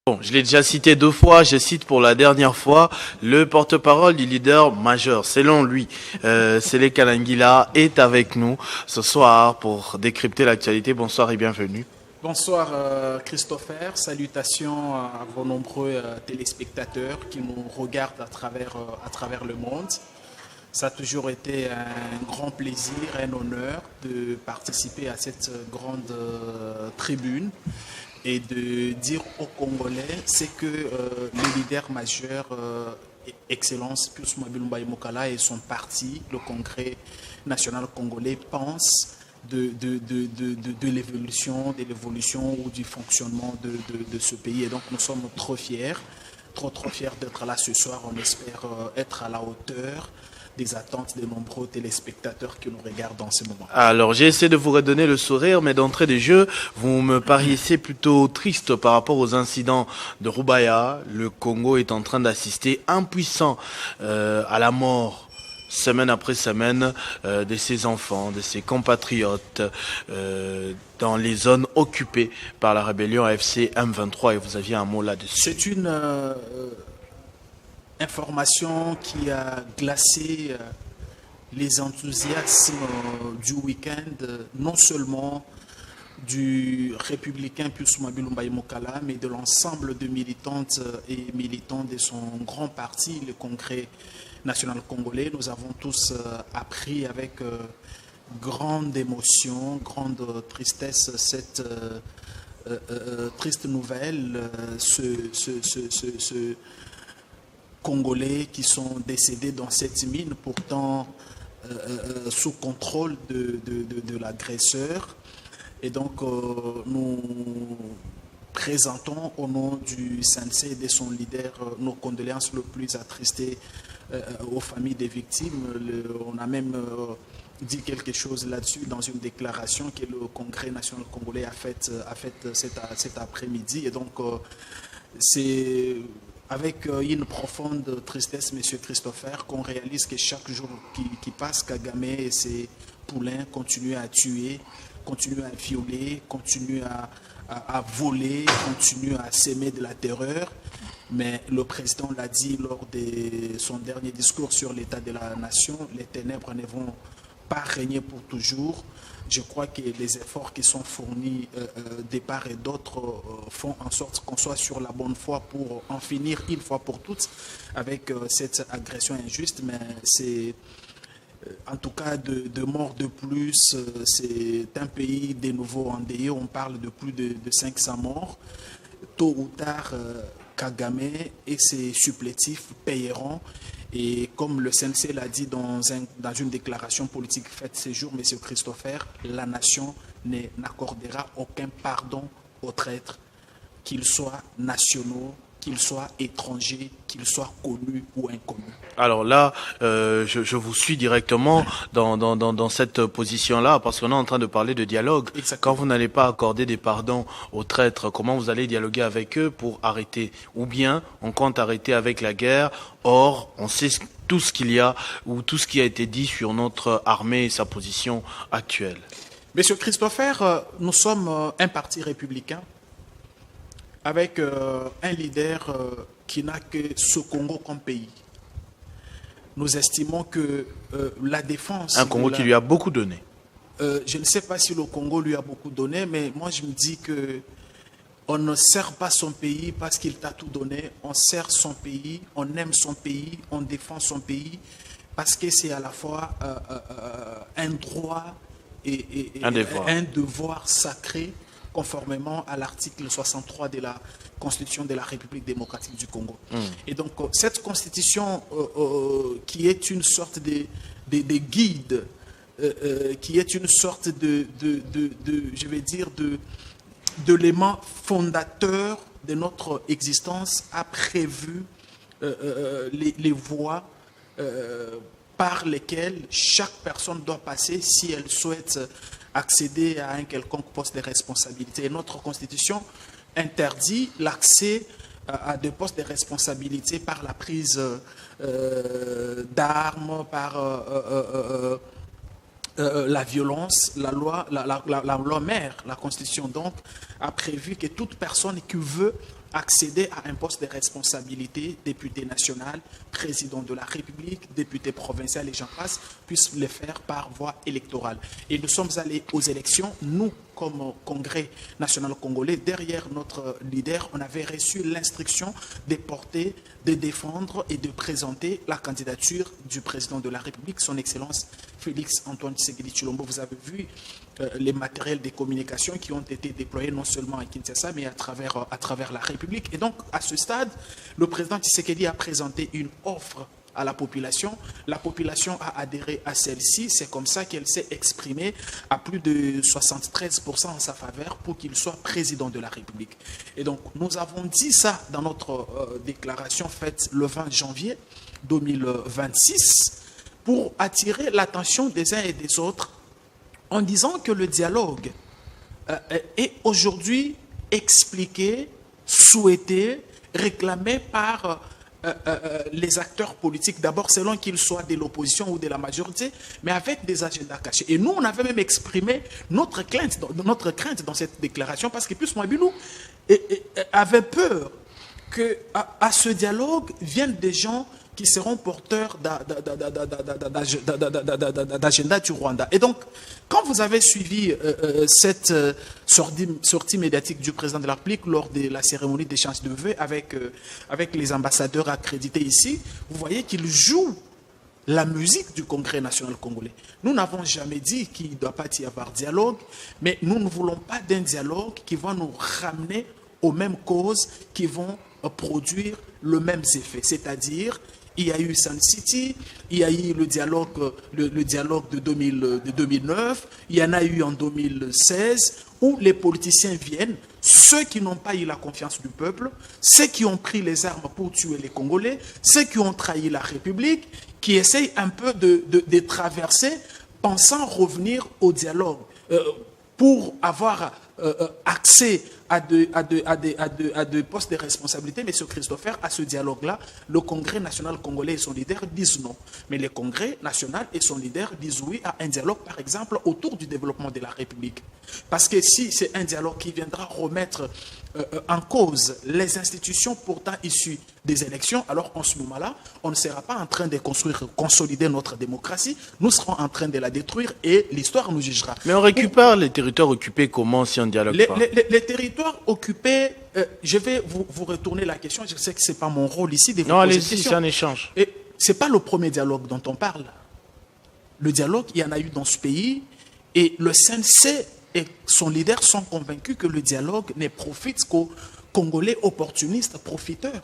Bon, je l'ai déjà cité 2 fois, je cite pour la dernière fois le porte-parole du leader majeur. Selon lui, Sele Kalangila est avec nous ce soir pour décrypter l'actualité. Bonsoir et bienvenue. Bonsoir Christopher, salutations à vos nombreux téléspectateurs qui nous regardent à travers le monde. Ça a toujours été un grand plaisir, un honneur de participer à cette grande tribune et de dire aux Congolais c'est que le leader majeur, Excellence Pius Mwai Mokala et son parti, le Congrès national congolais, pensent de l'évolution, ou du fonctionnement de ce pays. Et donc nous sommes trop fiers d'être là ce soir. On espère être à la hauteur des attentes des nombreux téléspectateurs qui nous regardent en ce moment. Alors, j'ai essayé de vous redonner le sourire, mais d'entrée des jeux, vous me paraissiez plutôt triste par rapport aux incidents de Rubaya. Le Congo est en train d'assister impuissant à la mort semaine après semaine de ses enfants, de ses compatriotes dans les zones occupées par la rébellion AFC M23. Et vous aviez un mot là-dessus. C'est une information qui a glacé les enthousiasmes du week-end, non seulement du républicain Pius Mwai Mokala, mais de l'ensemble de militantes et militants de son grand parti, le Congrès national congolais. Nous avons tous appris avec grande émotion, grande tristesse cette triste nouvelle, ce Congolais qui sont décédés dans cette mine, pourtant sous contrôle de l'agresseur. Et donc, nous présentons au nom du Sensei et de son leader nos condoléances le plus attristées aux familles des victimes. On a même dit quelque chose là-dessus dans une déclaration que le Congrès national congolais a faite cet après-midi. Et donc, c'est avec une profonde tristesse, Monsieur Christopher, qu'on réalise que chaque jour qui passe, Kagame et ses poulains continuent à tuer, continuent à violer, continuent à voler, continuent à s'aimer de la terreur. Mais le président l'a dit lors de son dernier discours sur l'état de la nation, les ténèbres ne vont pas régner pour toujours. Je crois que les efforts qui sont fournis de part et d'autre font en sorte qu'on soit sur la bonne voie pour en finir une fois pour toutes avec cette agression injuste. Mais c'est en tout cas de morts de plus. C'est un pays de nouveau endeuillé. On parle de plus de 500 morts. Tôt ou tard, Kagame et ses supplétifs payeront. Et comme le Sensei l'a dit dans une déclaration politique faite ce jour, M. Christopher, la nation n'accordera aucun pardon aux traîtres, qu'ils soient nationaux, qu'ils soient étrangers, qu'ils soient connus ou inconnus. Alors là, je vous suis directement dans cette position-là, parce qu'on est en train de parler de dialogue. Exactement. Quand vous n'allez pas accorder des pardons aux traîtres, comment vous allez dialoguer avec eux pour arrêter? Ou bien on compte arrêter avec la guerre? Or, on sait tout ce qu'il y a, ou tout ce qui a été dit sur notre armée et sa position actuelle. Monsieur Christopher, nous sommes un parti républicain avec un leader qui n'a que ce Congo comme pays. Nous estimons que la défense... Un Congo qui lui a beaucoup donné. Je ne sais pas si le Congo lui a beaucoup donné, mais moi je me dis que on ne sert pas son pays parce qu'il t'a tout donné. On sert son pays, on aime son pays, on défend son pays parce que c'est à la fois un droit et un devoir sacré, conformément à l'article 63 de la Constitution de la République démocratique du Congo. Et donc, cette Constitution qui est une sorte de guide, qui est une sorte je vais dire, d'élément fondateur de notre existence, a prévu les voies par lesquelles chaque personne doit passer si elle souhaite accéder à un quelconque poste de responsabilité. Et notre Constitution interdit l'accès à des postes de responsabilité par la prise d'armes, par la violence. La loi mère, la Constitution donc, a prévu que toute personne qui veut accéder à un poste de responsabilité, député national, président de la République, député provincial et j'en passe, puissent le faire par voie électorale. Et nous sommes allés aux élections, nous, comme Congrès national congolais, derrière notre leader, on avait reçu l'instruction de porter, de défendre et de présenter la candidature du président de la République, son Excellence Félix Antoine Tshisekedi Tshilombo. Vous avez vu les matériels de communication qui ont été déployés non seulement à Kinshasa, mais à travers la République. Et donc, à ce stade, le président Tshisekedi a présenté une offre à la population a adhéré à celle-ci, c'est comme ça qu'elle s'est exprimée à plus de 73% en sa faveur pour qu'il soit président de la République. Et donc, nous avons dit ça dans notre déclaration faite le 20 janvier 2026 pour attirer l'attention des uns et des autres en disant que le dialogue est aujourd'hui expliqué, souhaité, réclamé par les acteurs politiques, d'abord selon qu'ils soient de l'opposition ou de la majorité, mais avec des agendas cachés. Et nous, on avait même exprimé notre crainte dans cette déclaration, parce que plus Mouabilou avait peur qu'à ce dialogue viennent des gens qui seront porteurs d'agenda du Rwanda. Et donc, quand vous avez suivi cette sortie médiatique du président de la République lors de la cérémonie d'échange de vœux avec les ambassadeurs accrédités ici, vous voyez qu'il joue la musique du Congrès national congolais. Nous n'avons jamais dit qu'il ne doit pas y avoir dialogue, mais nous ne voulons pas d'un dialogue qui va nous ramener aux mêmes causes, qui vont produire le même effet. C'est-à-dire, il y a eu Sun City, il y a eu le dialogue de 2009, il y en a eu en 2016, où les politiciens viennent, ceux qui n'ont pas eu la confiance du peuple, ceux qui ont pris les armes pour tuer les Congolais, ceux qui ont trahi la République, qui essayent un peu de traverser, pensant revenir au dialogue, pour avoir accès à des postes de responsabilité. M. Christopher, à ce dialogue-là, le Congrès national congolais et son leader disent non. Mais le Congrès national et son leader disent oui à un dialogue, par exemple, autour du développement de la République. Parce que si c'est un dialogue qui viendra remettre en cause les institutions pourtant issues des élections, alors en ce moment-là, on ne sera pas en train de consolider notre démocratie, nous serons en train de la détruire et l'histoire nous jugera. Mais on récupère les territoires occupés comment si on dialogue pas? Les territoires occupés, je vais vous retourner la question, je sais que ce n'est pas mon rôle ici de vous non, poser allez-y, cette question. c'est un échange. Et ce n'est pas le premier dialogue dont on parle. Le dialogue, il y en a eu dans ce pays et le CNC et son leader sont convaincus que le dialogue ne profite qu'aux Congolais opportunistes, profiteurs.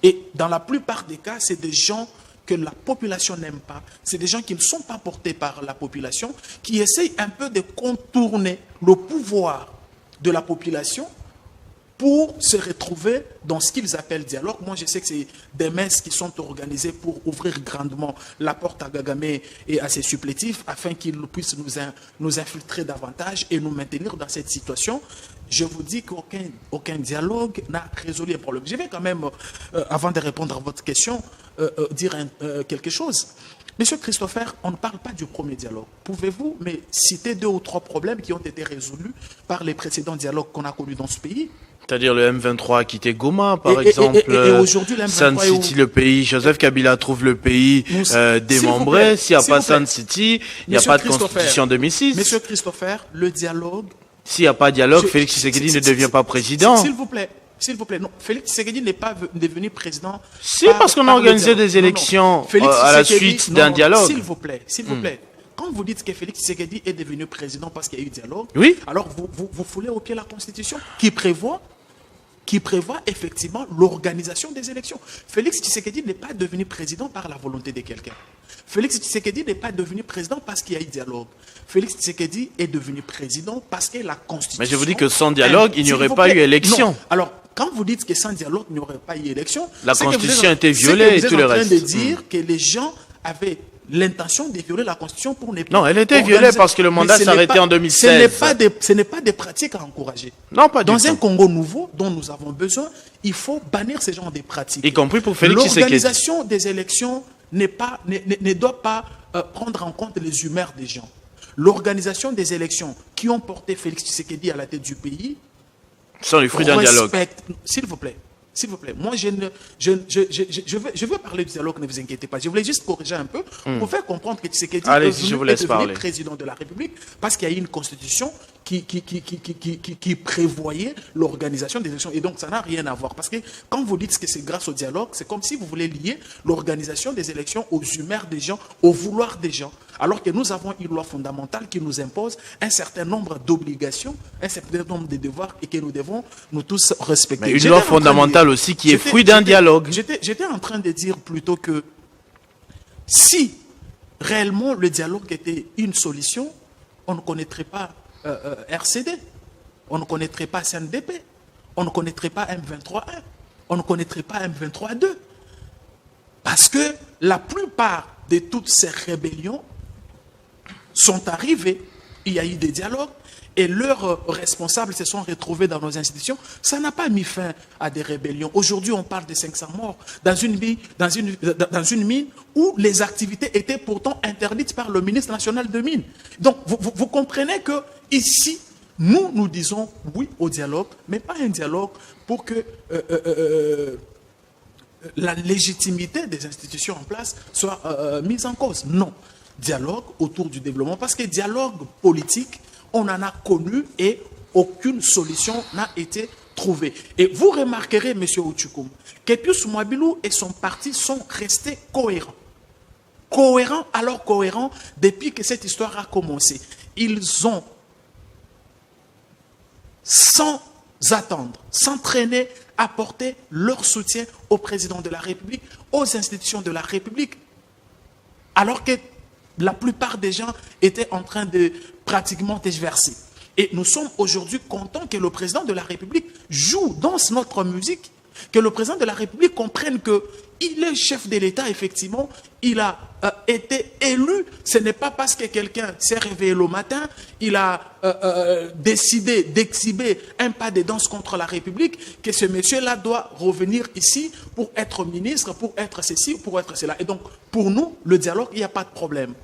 Et dans la plupart des cas, c'est des gens que la population n'aime pas. C'est des gens qui ne sont pas portés par la population, qui essayent un peu de contourner le pouvoir de la population pour se retrouver dans ce qu'ils appellent dialogue. Moi, je sais que c'est des messes qui sont organisées pour ouvrir grandement la porte à Gagamé et à ses supplétifs afin qu'ils puissent nous infiltrer davantage et nous maintenir dans cette situation. Je vous dis qu'aucun dialogue n'a résolu un problème. Je vais quand même, avant de répondre à votre question, dire quelque chose. Monsieur Christopher, on ne parle pas du premier dialogue. Pouvez-vous me citer 2 ou 3 problèmes qui ont été résolus par les précédents dialogues qu'on a connus dans ce pays? C'est-à-dire le M23 a quitté Goma, par exemple. Et aujourd'hui, le M23 Sun City, le pays. Joseph Kabila trouve le pays démembré. S'il n'y a pas Sun City, il n'y a pas de constitution 2006. Monsieur Christopher, le dialogue... S'il n'y a pas de dialogue, Félix Tshisekedi ne devient pas président. S'il vous plaît, non, Félix Tshisekedi n'est pas devenu président. Si, parce qu'on a organisé des élections à la suite d'un dialogue. S'il vous plaît. Quand vous dites que Félix Tshisekedi est devenu président parce qu'il y a eu dialogue, oui, alors vous foulez au pied la Constitution qui prévoit effectivement l'organisation des élections. Félix Tshisekedi n'est pas devenu président par la volonté de quelqu'un. Félix Tshisekedi n'est pas devenu président parce qu'il y a eu dialogue. Félix Tshisekedi est devenu président parce que la Constitution... Mais je vous dis que sans dialogue, il n'y aurait pas eu élection. Non. Alors, quand vous dites que sans dialogue, il n'y aurait pas eu élection... La Constitution a été violée et tout le reste. Vous êtes en train de dire que les gens avaient l'intention de violer la Constitution pour ne pas... Non, elle était violée parce que le mandat s'arrêtait en 2016. Ce n'est pas des pratiques à encourager. Non, pas du tout. Dans un Congo nouveau dont nous avons besoin, il faut bannir ce genre de pratiques. Y compris pour Félix Tshisekedi. L'organisation des élections ne doit pas prendre en compte les humeurs des gens. L'organisation des élections qui ont porté Félix Tshisekedi à la tête du pays... sont les fruits d'un dialogue. S'il vous plaît. S'il vous plaît, moi je veux parler du dialogue, ne vous inquiétez pas. Je voulais juste corriger un peu pour faire comprendre que Tshisekedi est devenu président de la République parce qu'il y a une constitution qui prévoyait l'organisation des élections. Et donc ça n'a rien à voir. Parce que quand vous dites que c'est grâce au dialogue, c'est comme si vous voulez lier l'organisation des élections aux humeurs des gens, au vouloir des gens. Alors que nous avons une loi fondamentale qui nous impose un certain nombre d'obligations, un certain nombre de devoirs et que nous devons nous tous respecter. Mais une loi fondamentale aussi qui est fruit d'un dialogue. J'étais en train de dire plutôt que si réellement le dialogue était une solution, on ne connaîtrait pas RCD, on ne connaîtrait pas CNDP, on ne connaîtrait pas M23-1, on ne connaîtrait pas M23-2. Parce que la plupart de toutes ces rébellions sont arrivées, il y a eu des dialogues, et leurs responsables se sont retrouvés dans nos institutions. Ça n'a pas mis fin à des rébellions. Aujourd'hui, on parle de 500 morts dans une mine où les activités étaient pourtant interdites par le ministre national de Mines. Donc, vous comprenez que ici, nous disons oui au dialogue, mais pas un dialogue pour que la légitimité des institutions en place soit mise en cause. Non. Dialogue autour du développement, parce que dialogue politique, on en a connu et aucune solution n'a été trouvée. Et vous remarquerez, M. Ouchoukoum, que Pius Mwabilou et son parti sont restés cohérents. Cohérents depuis que cette histoire a commencé. Ils ont, sans attendre, sans traîner, apporté leur soutien au président de la République, aux institutions de la République, alors que la plupart des gens étaient en train de pratiquement tergiverser. Et nous sommes aujourd'hui contents que le président de la République joue, danse notre musique, que le président de la République comprenne qu'il est chef de l'État, effectivement, il a été élu. Ce n'est pas parce que quelqu'un s'est réveillé le matin, il a décidé d'exhiber un pas de danse contre la République, que ce monsieur-là doit revenir ici pour être ministre, pour être ceci, pour être cela. Et donc, pour nous, le dialogue, il n'y a pas de problème.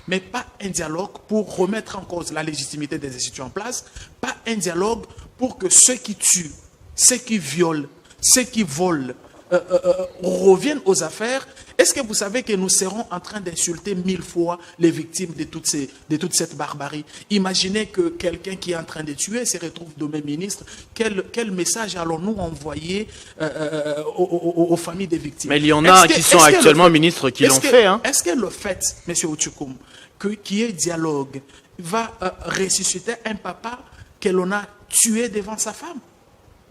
Mais pas un dialogue pour remettre en cause la légitimité des institutions en place, pas un dialogue pour que ceux qui tuent, ceux qui violent, ceux qui volent reviennent aux affaires. Est-ce que vous savez que nous serons en train d'insulter 1000 fois les victimes de toute cette barbarie? Imaginez que quelqu'un qui est en train de tuer se retrouve demain ministre. Quel message allons-nous envoyer aux familles des victimes? Mais il y en a qui sont actuellement ministres qui l'ont fait. Hein. Est-ce que le fait, M. Ouchoukoum, qu'il y ait dialogue va ressusciter un papa que l'on a tué devant sa femme,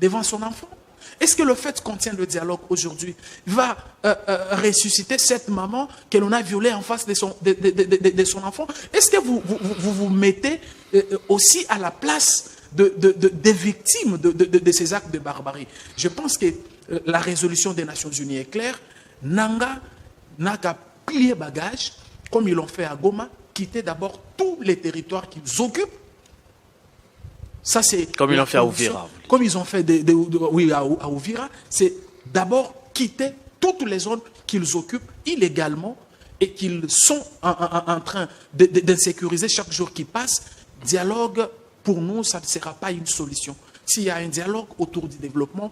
devant son enfant? Est-ce que le fait qu'on tienne le dialogue aujourd'hui va ressusciter cette maman que l'on a violée en face de son enfant? Est-ce que vous mettez aussi à la place des victimes de ces actes de barbarie? Je pense que la résolution des Nations Unies est claire. Nanga n'a qu'à plier bagage, comme ils l'ont fait à Goma, quitter d'abord tous les territoires qu'ils occupent. Ça, c'est comme ils l'ont fait à Ouvira. Comme ils ont fait à Ouvira, c'est d'abord quitter toutes les zones qu'ils occupent illégalement et qu'ils sont en train d'insécuriser chaque jour qui passe. Dialogue, pour nous, ça ne sera pas une solution. S'il y a un dialogue autour du développement...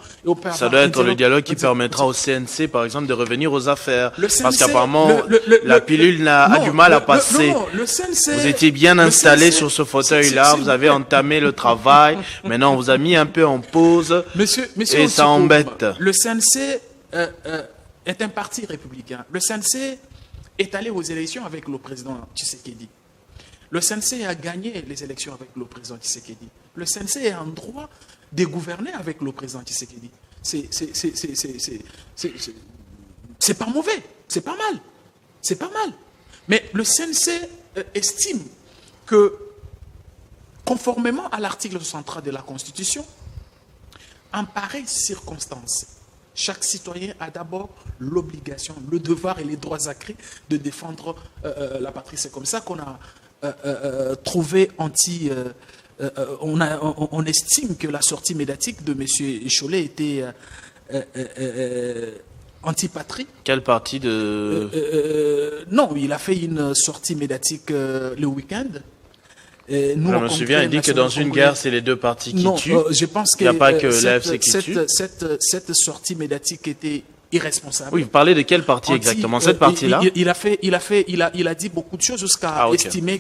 Ça doit être le dialogue qui permettra au CNC, par exemple, de revenir aux affaires. Parce qu'apparemment, la pilule a du mal à passer. Non, le CNC, vous étiez bien installé sur ce fauteuil-là, vous avez entamé le travail. Maintenant, on vous a mis un peu en pause et ça embête. Le CNC est un parti républicain. Le CNC est allé aux élections avec le président Tshisekedi. Le CNC a gagné les élections avec le président Tshisekedi. Le CNC est en droit de gouverner avec le président Tshisekedi. C'est pas mauvais, c'est pas mal. C'est pas mal. Mais le CNC estime que, conformément à l'article 63 de la Constitution, en pareille circonstance, chaque citoyen a d'abord l'obligation, le devoir et les droits acquis de défendre la patrie. C'est comme ça qu'on a trouvé on estime que la sortie médiatique de M. Cholet était antipatrie. Quel parti non, il a fait une sortie médiatique le week-end Je me souviens, il dit que dans une guerre, c'est les deux parties qui tuent. Je pense il n'y a pas que l'AFC qui tue. Cette sortie médiatique était irresponsable. Oui, vous parlez de quelle partie exactement? Cette partie-là? Il a dit beaucoup de choses jusqu'à estimer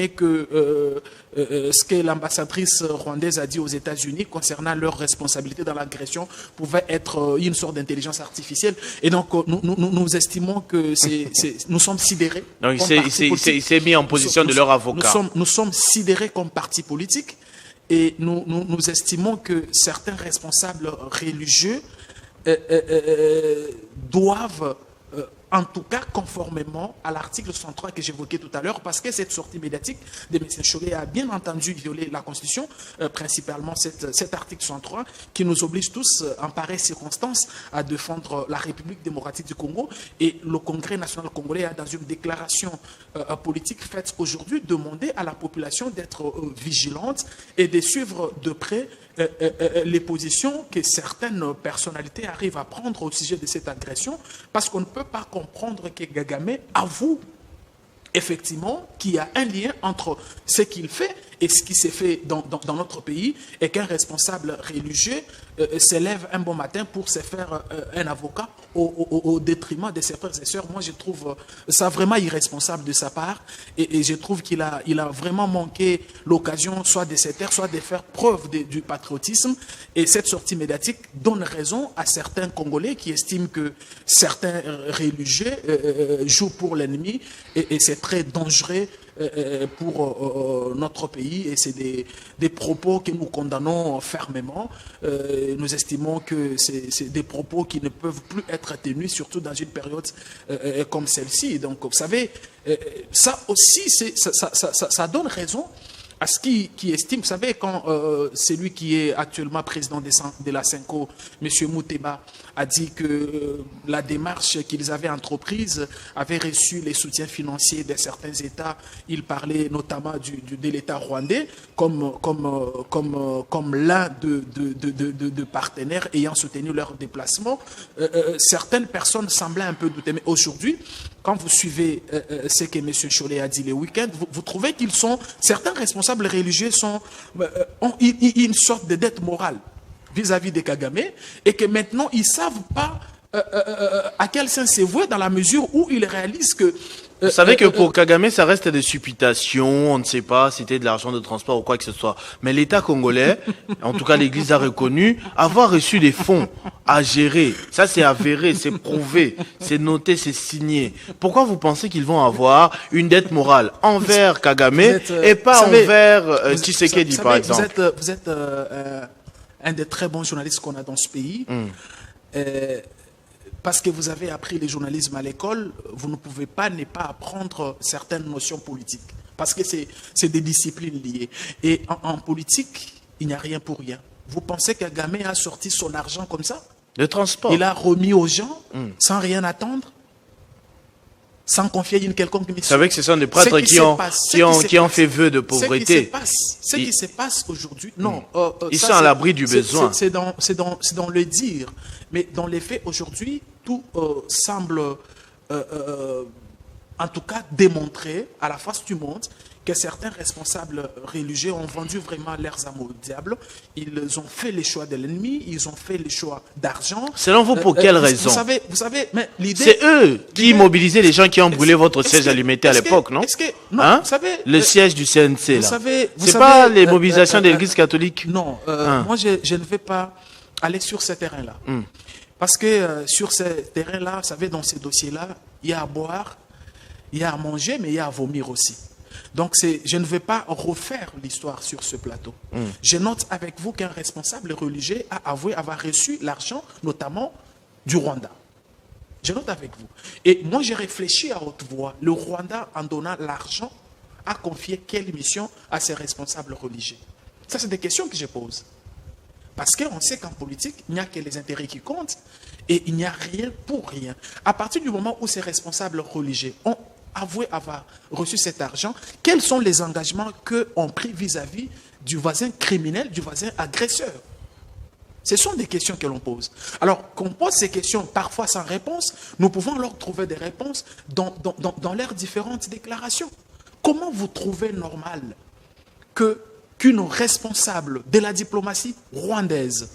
que ce que l'ambassadrice rwandaise a dit aux États-Unis concernant leur responsabilité dans l'agression pouvait être une sorte d'intelligence artificielle. Et donc, nous estimons que nous sommes sidérés. Donc, il s'est mis en position de leur avocat. Nous sommes sidérés comme parti politique et nous estimons que certains responsables religieux doivent, en tout cas conformément à l'article 103 que j'évoquais tout à l'heure, parce que cette sortie médiatique de M. Chollet a bien entendu violé la Constitution, principalement cet article 103 qui nous oblige tous, en pareille circonstance, à défendre la République démocratique du Congo. Et le Congrès national congolais a, dans une déclaration politique faite aujourd'hui, demandé à la population d'être vigilante et de suivre de près les positions que certaines personnalités arrivent à prendre au sujet de cette agression, parce qu'on ne peut pas comprendre que Kagame avoue effectivement qu'il y a un lien entre ce qu'il fait et ce qui s'est fait dans notre pays, et qu'un responsable religieux se lève un bon matin pour se faire un avocat au détriment de ses frères et sœurs. Moi, je trouve ça vraiment irresponsable de sa part, et je trouve qu'il a vraiment manqué l'occasion soit de se taire, soit de faire preuve du patriotisme. Et cette sortie médiatique donne raison à certains Congolais qui estiment que certains religieux jouent pour l'ennemi, et c'est très dangereux pour notre pays, et c'est des propos que nous condamnons fermement. Nous estimons que c'est des propos qui ne peuvent plus être tenus, surtout dans une période comme celle-ci. Donc, vous savez, ça aussi, ça donne raison à ce qui estime, vous savez, quand celui qui est actuellement président de la CENCO, M. Mouteba, a dit que la démarche qu'ils avaient entreprise avait reçu les soutiens financiers de certains États. Il parlait notamment de l'État rwandais comme l'un de partenaires ayant soutenu leur déplacement. Certaines personnes semblaient un peu douter, mais aujourd'hui, quand vous suivez ce que M. Chollet a dit le week-end, vous trouvez qu'ils sont, certains responsables religieux ont une sorte de dette morale vis-à-vis de Kagame, et que maintenant ils ne savent pas à quel sens c'est voué, dans la mesure où ils réalisent que... Vous savez que pour Kagame, ça reste des supputations, on ne sait pas si c'était de l'argent de transport ou quoi que ce soit. Mais l'État congolais, en tout cas l'Église a reconnu, avoir reçu des fonds à gérer. Ça c'est avéré, c'est prouvé, c'est noté, c'est signé. Pourquoi vous pensez qu'ils vont avoir une dette morale envers Kagame et pas envers Tshisekedi par exemple? Vous êtes un des très bons journalistes qu'on a dans ce pays. Parce que vous avez appris le journalisme à l'école, vous ne pouvez pas ne pas apprendre certaines notions politiques. Parce que c'est des disciplines liées. Et en politique, il n'y a rien pour rien. Vous pensez que Kagame a sorti son argent comme ça? Le transport. Il a remis aux gens sans rien attendre, sans confier une quelconque mission. Vous savez que ce sont des prêtres qui ont fait vœu de pauvreté. Ce qui se passe aujourd'hui, non. Ils sont à l'abri du besoin. C'est dans le dire. Mais dans les faits, aujourd'hui, tout semble, en tout cas, démontrer à la face du monde que certains responsables religieux ont vendu vraiment leurs âmes au diable. Ils ont fait les choix de l'ennemi, ils ont fait les choix d'argent. Selon vous, pour quelle raison? Vous savez, mais l'idée... C'est eux qui mobilisaient les gens qui ont brûlé votre siège alimentaire à l'époque, non? Non, hein? Vous savez... Le siège du CNC, là. C'est pas les mobilisations de l'Église catholique? Non, moi, je ne vais pas aller sur ce terrain-là. Parce que sur ce terrain-là, vous savez, dans ces dossiers-là, il y a à boire, il y a à manger, mais il y a à vomir aussi. Donc, je ne vais pas refaire l'histoire sur ce plateau. Je note avec vous qu'un responsable religieux a avoué avoir reçu l'argent, notamment du Rwanda. Je note avec vous. Et moi, j'ai réfléchi à haute voix. Le Rwanda, en donnant l'argent, a confié quelle mission à ses responsables religieux? Ça, c'est des questions que je pose. Parce qu'on sait qu'en politique, il n'y a que les intérêts qui comptent et il n'y a rien pour rien. À partir du moment où ces responsables religieux ont avoué avoir reçu cet argent, quels sont les engagements qu'ont pris vis-à-vis du voisin criminel, du voisin agresseur? Ce sont des questions que l'on pose. Alors, qu'on pose ces questions parfois sans réponse, nous pouvons alors trouver des réponses dans leurs différentes déclarations. comment vous trouvez normal qu'une responsable de la diplomatie rwandaise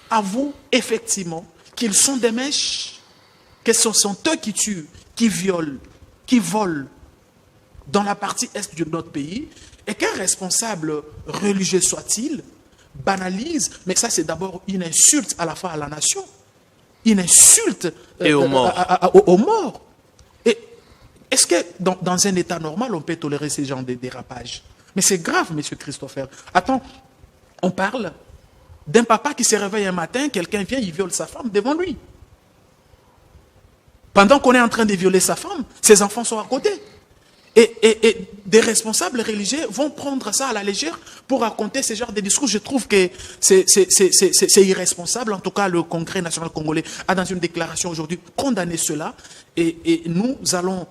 avoue effectivement qu'ils sont des mèches, que ce sont eux qui tuent, qui violent, qui volent dans la partie est de notre pays, et qu'un responsable religieux soit-il banalise, mais ça c'est d'abord une insulte à la fois à la nation, une insulte et aux morts. Aux morts. Et est-ce que dans un état normal, on peut tolérer ces genres de dérapages? Mais c'est grave, monsieur Christopher. Attends, on parle d'un papa qui se réveille un matin, quelqu'un vient, il viole sa femme devant lui. Pendant qu'on est en train de violer sa femme, ses enfants sont à côté. Et des responsables religieux vont prendre ça à la légère pour raconter ce genre de discours. Je trouve que c'est irresponsable. En tout cas, le Congrès national congolais a dans une déclaration aujourd'hui condamné cela. Et nous allons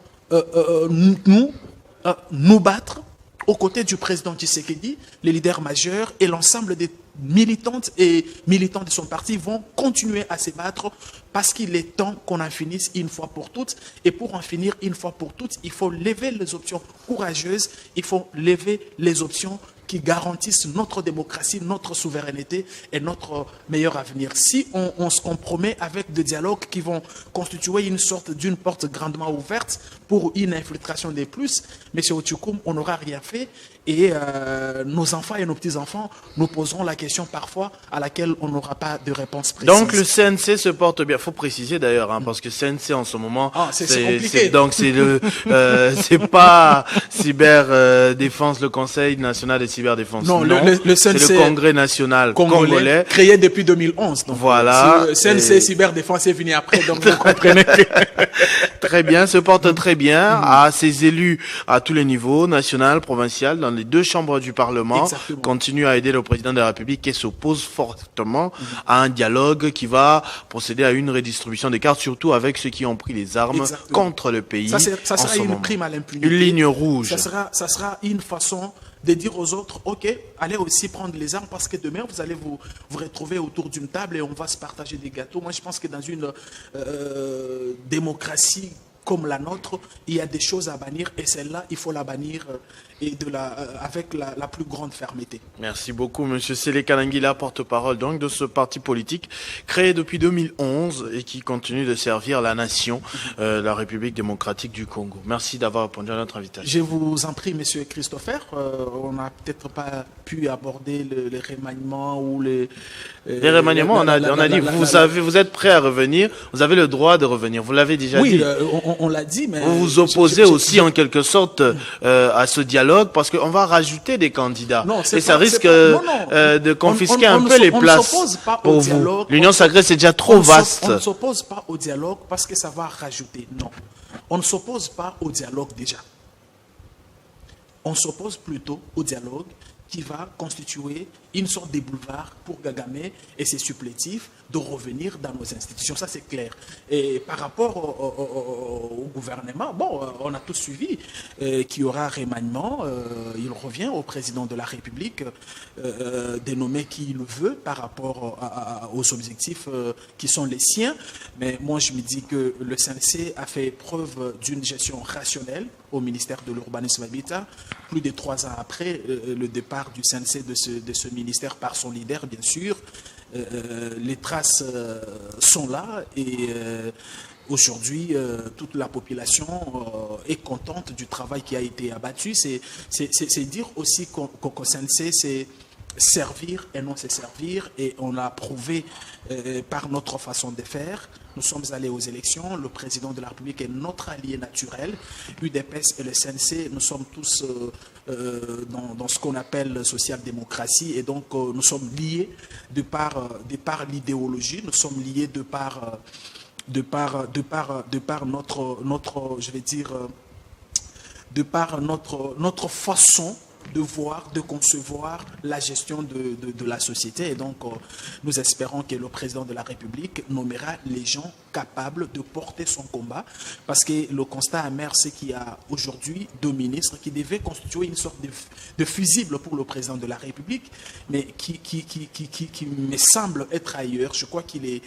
nous battre aux côtés du président Tshisekedi, les leaders majeurs et l'ensemble des militantes et militants de son parti vont continuer à se battre parce qu'il est temps qu'on en finisse une fois pour toutes. Et pour en finir une fois pour toutes, il faut lever les options courageuses, il faut lever les options qui garantissent notre démocratie, notre souveraineté et notre meilleur avenir. Si on se compromet avec des dialogues qui vont constituer une sorte d'une porte grandement ouverte pour une infiltration des plus, M. Otchoukoum, on n'aura rien fait et nos enfants et nos petits-enfants nous poseront la question parfois à laquelle on n'aura pas de réponse précise. Donc le CNC se porte bien. Il faut préciser d'ailleurs, hein, parce que CNC en ce moment, c'est compliqué. Donc c'est pas cyber défense, le Conseil national de cyberdéfense. Non, le CNC, c'est le Congrès national congolais, créé depuis 2011. Donc voilà. Le CNC cyberdéfense est venu après, donc vous comprenez. Très bien, se porte très bien à ses élus à tous les niveaux, national, provincial, dans les deux chambres du Parlement. Exactement. Continue à aider le président de la République et s'oppose fortement à un dialogue qui va procéder à une redistribution des cartes, surtout avec ceux qui ont pris les armes contre le pays. Ça sera une prime à l'impunité. Une ligne rouge. Ça sera une façon de dire aux autres, ok, allez aussi prendre les armes parce que demain vous allez vous retrouver autour d'une table et on va se partager des gâteaux. Moi je pense que dans une démocratie comme la nôtre, il y a des choses à bannir et celle-là, il faut la bannir et avec la plus grande fermeté. Merci beaucoup, Monsieur Seleka Nangila, porte-parole donc de ce parti politique créé depuis 2011 et qui continue de servir la nation, la République démocratique du Congo. Merci d'avoir répondu à notre invitation. Je vous en prie, Monsieur Christopher. On n'a peut-être pas pu aborder les remaniements ou les remaniements. On a dit, vous êtes prêt à revenir. Vous avez le droit de revenir. Vous l'avez déjà dit. Oui, on l'a dit, mais vous vous opposez aussi en quelque sorte à ce dialogue parce qu'on va rajouter des candidats et ça risque de confisquer un peu les places pour vous. L'Union sacrée, c'est déjà trop vaste. On ne s'oppose pas au dialogue parce que ça va rajouter. Non, on ne s'oppose pas au dialogue déjà. On s'oppose plutôt au dialogue qui va constituer une sorte de boulevard pour Gagamé et ses supplétifs de revenir dans nos institutions. Ça, c'est clair. Et par rapport au gouvernement, bon, on a tous suivi qu'il y aura remaniement. Il revient au président de la République de nommer qui il veut par rapport aux objectifs qui sont les siens. Mais moi, je me dis que le CNC a fait preuve d'une gestion rationnelle au ministère de l'Urbanisme et Habitat. Plus de 3 ans après le départ du CNC de ce ministère par son leader, bien sûr, les traces sont là et aujourd'hui, toute la population est contente du travail qui a été abattu. C'est dire aussi qu'au CNC, c'est servir et non se servir, et on a prouvé par notre façon de faire. Nous sommes allés aux élections, le président de la République est notre allié naturel, UDPS et le CNC, nous sommes tous dans ce qu'on appelle social-démocratie, et donc nous sommes liés de par l'idéologie, nous sommes liés de par notre je vais dire, de par notre façon de voir, de concevoir la gestion de la société. Et donc, nous espérons que le président de la République nommera les gens capables de porter son combat, parce que le constat amer, c'est qu'il y a aujourd'hui 2 ministres qui devaient constituer une sorte de fusible pour le président de la République, mais qui me semble être ailleurs. Je crois qu'il est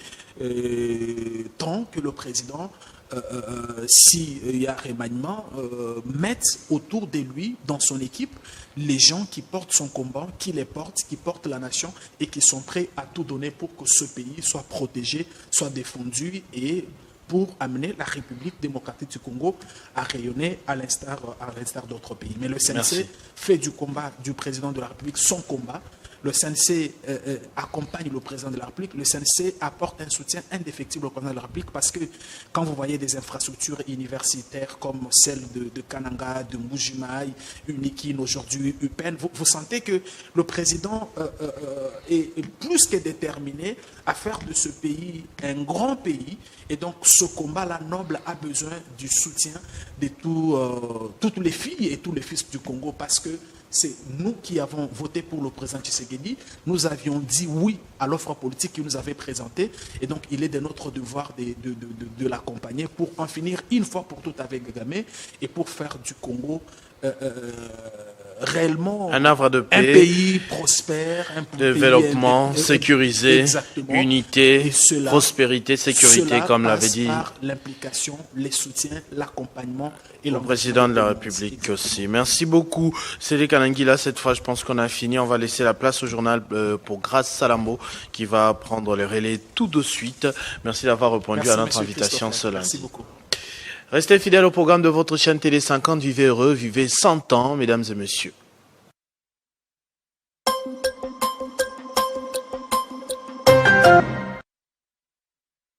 temps que le président s'il y a remaniement, mettre autour de lui, dans son équipe, les gens qui portent son combat, qui les portent, qui portent la nation et qui sont prêts à tout donner pour que ce pays soit protégé, soit défendu et pour amener la République démocratique du Congo à rayonner à l'instar d'autres pays. Mais le CNC fait du combat du président de la République son combat. Le CNC accompagne le président de la République. Le CNC apporte un soutien indéfectible au président de la République parce que quand vous voyez des infrastructures universitaires comme celle de Kananga, de Mbujimaï, Unikin, aujourd'hui UPEN, vous sentez que le président est plus que déterminé à faire de ce pays un grand pays. Et donc ce combat-là noble a besoin du soutien de toutes les filles et tous les fils du Congo parce que c'est nous qui avons voté pour le président Tshisekedi. Nous avions dit oui à l'offre politique qu'il nous avait présentée. Et donc, il est de notre devoir de l'accompagner pour en finir une fois pour toutes avec Kagame et pour faire du Congo réellement un havre de paix, un pays prospère, un développement, sécurisé, exactement. Unité, Et cela, prospérité, sécurité, comme l'avait dit par l'implication, les soutiens, l'accompagnement et le président de la République aussi. Merci beaucoup, Cédric Anangila. Cette fois, je pense qu'on a fini. On va laisser la place au journal pour Grace Salambo qui va prendre le relais tout de suite. Merci d'avoir répondu à notre invitation ce lundi. Merci beaucoup. Restez fidèles au programme de votre chaîne Télé 50. Vivez heureux, vivez 100 ans, mesdames et messieurs.